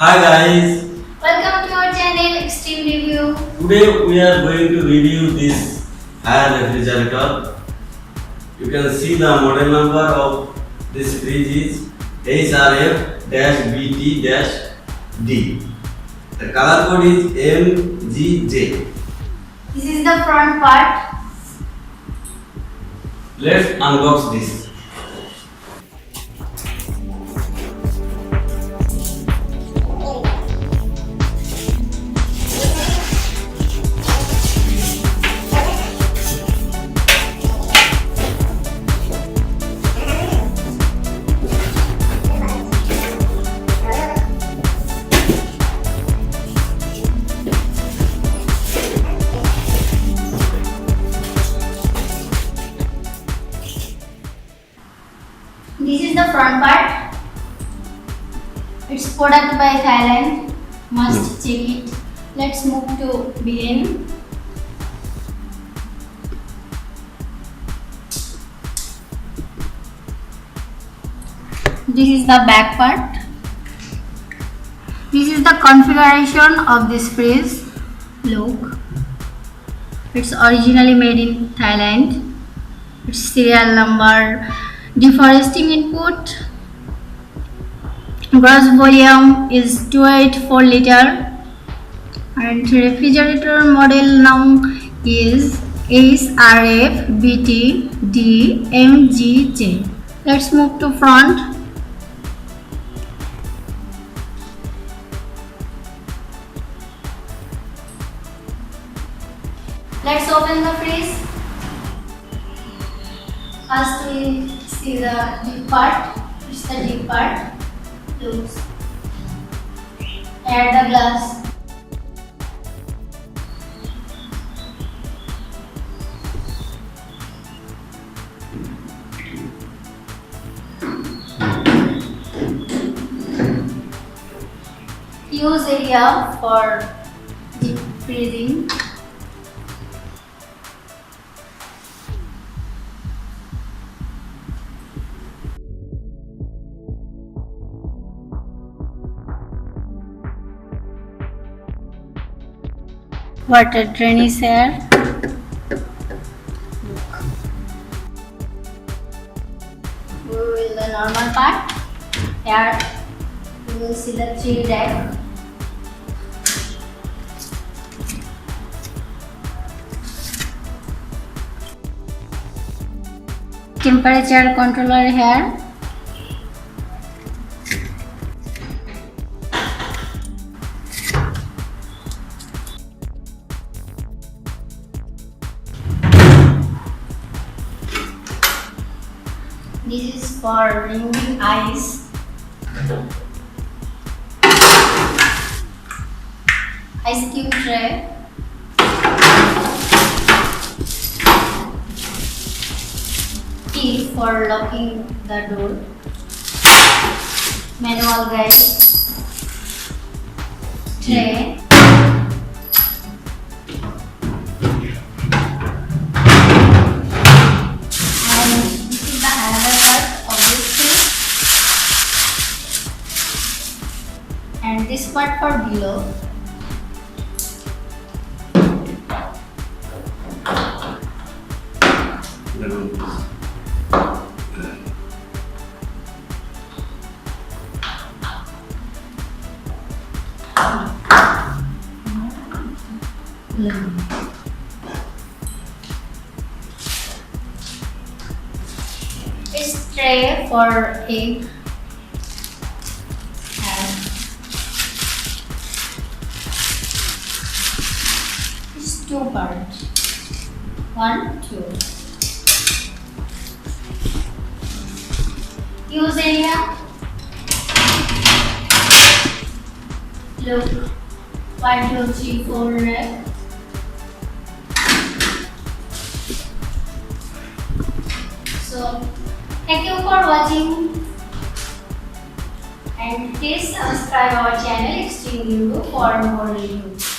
Hi guys, Welcome to our channel Extreme Review. today we are going to review this air refrigerator. You can see the model number of this fridge is HRF-BT-D. The color code is MGJ. This is the front part. Let's unbox this. This is the front part. It's product by Thailand. Must check it. Let's move to begin. This is the back part. This is the configuration of this fridge. Look. It's originally made in Thailand. Its serial number, deforesting input, gross volume is 284 liter, and refrigerator model now is HRF BT-D MGJ. Let's move to front. Let's open the fridge. First we see the deep part. It's the deep part. Looks. Add the glass. Use area for deep freezing. Water drain is here. We will the normal part. Here we will see the 3 deck. Temperature controller here. This is for removing ice. Ice cube tray. Key for locking the door. Manual guide. Tray. And this part for below. This tray for egg. Two parts. 1, 2. Use area. Look. 1, 2, 3, 4 rack. So, thank you for watching. And please subscribe our channel Extreme Review for more reviews.